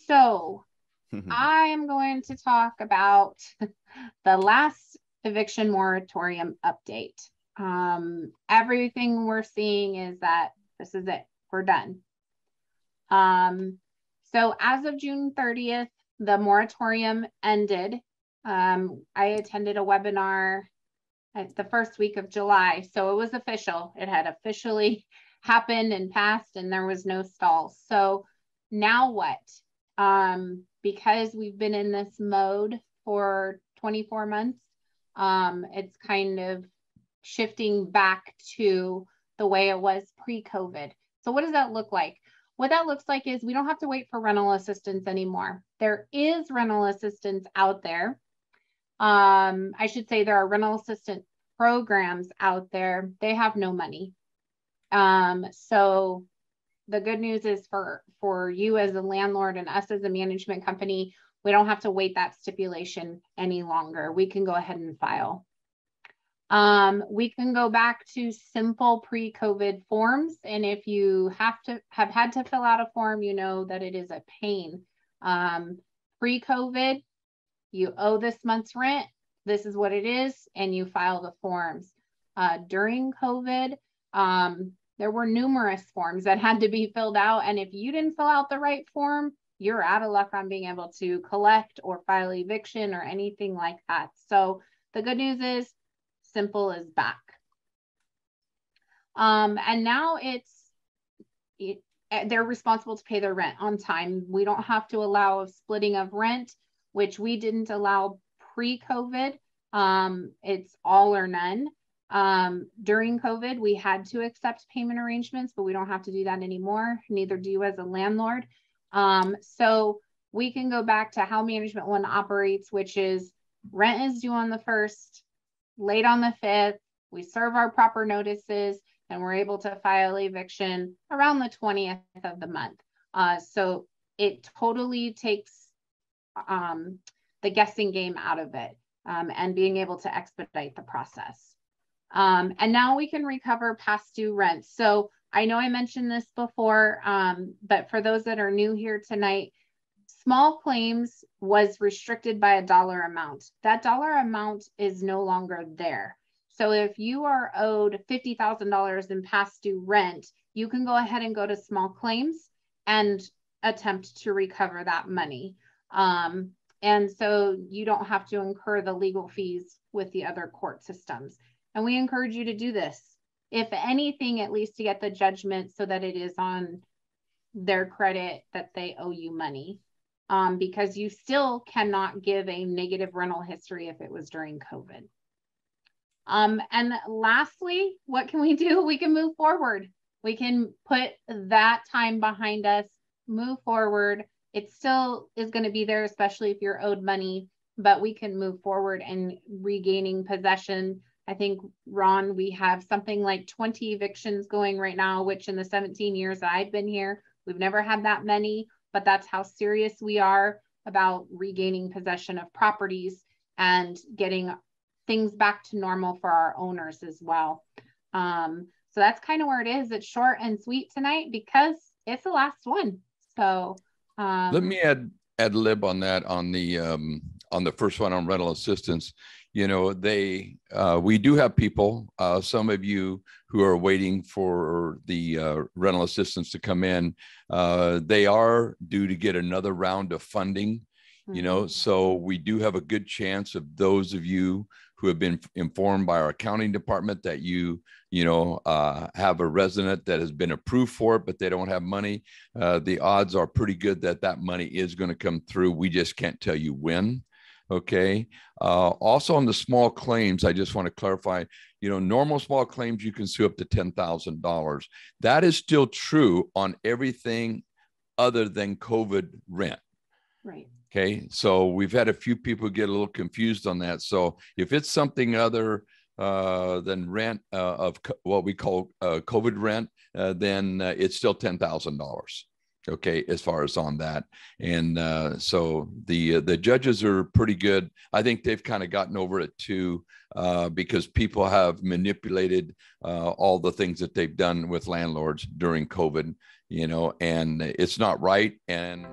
So I am going to talk about the last eviction moratorium update. Everything we're seeing is that this is it. We're done. So as of June 30th, the moratorium ended. I attended a webinar at the first week of July, so it was official. It had officially happened and passed, and there was no stalls. So now what? Because we've been in this mode for 24 months, it's kind of shifting back to the way it was pre-COVID. So what does that look like? What that looks like is we don't have to wait for rental assistance anymore. There is rental assistance out there. I should say there are rental assistance programs out there. They have no money. So the good news is for you as a landlord and us as a management company, we don't have to wait that stipulation any longer. We can go ahead and file. We can go back to simple pre-COVID forms. And if you have had to fill out a form, you know that it is a pain. Pre-COVID, you owe this month's rent. This is what it is. And you file the forms. During COVID, there were numerous forms that had to be filled out. And if you didn't fill out the right form, you're out of luck on being able to collect or file eviction or anything like that. So the good news is simple is back. And now they're responsible to pay their rent on time. We don't have to allow a splitting of rent, which we didn't allow pre-COVID. It's all or none. During COVID, we had to accept payment arrangements, but we don't have to do that anymore. Neither do you as a landlord. So we can go back to how Management One operates, which is rent is due on the 1st, late on the 5th, we serve our proper notices, and we're able to file eviction around the 20th of the month. So it totally takes the guessing game out of it, and being able to expedite the process. And now we can recover past due rent. So I know I mentioned this before, but for those that are new here tonight, small claims was restricted by a dollar amount. That dollar amount is no longer there. So if you are owed $50,000 in past due rent, you can go ahead and go to small claims and attempt to recover that money. And so you don't have to incur the legal fees with the other court systems. And we encourage you to do this, if anything, at least to get the judgment so that it is on their credit that they owe you money. Because you still cannot give a negative rental history if it was during COVID. And lastly, what can we do? We can move forward. We can put that time behind us, move forward. It still is going to be there, especially if you're owed money, but we can move forward and regaining possession. I think, Ron, we have something like 20 evictions going right now, which in the 17 years that I've been here, we've never had that many. But that's how serious we are about regaining possession of properties and getting things back to normal for our owners as well. So that's kind of where it is. It's short and sweet tonight because it's the last one. So let me add lib on that, on the first one on rental assistance. You know, we do have people, some of you who are waiting for the rental assistance to come in. They are due to get another round of funding, you know, so we do have a good chance of those of you who have been informed by our accounting department that you have a resident that has been approved for it, but they don't have money. The odds are pretty good that that money is going to come through. We just can't tell you when. Okay. Also on the small claims, I just want to clarify, you know, normal small claims, you can sue up to $10,000. That is still true on everything other than COVID rent. Right. Okay. So we've had a few people get a little confused on that. So if it's something other than rent of what we call COVID rent, then it's still $10,000. Okay, as far as on that. And so the judges are pretty good. I think they've kind of gotten over it too, because people have manipulated all the things that they've done with landlords during COVID, you know, and it's not right. And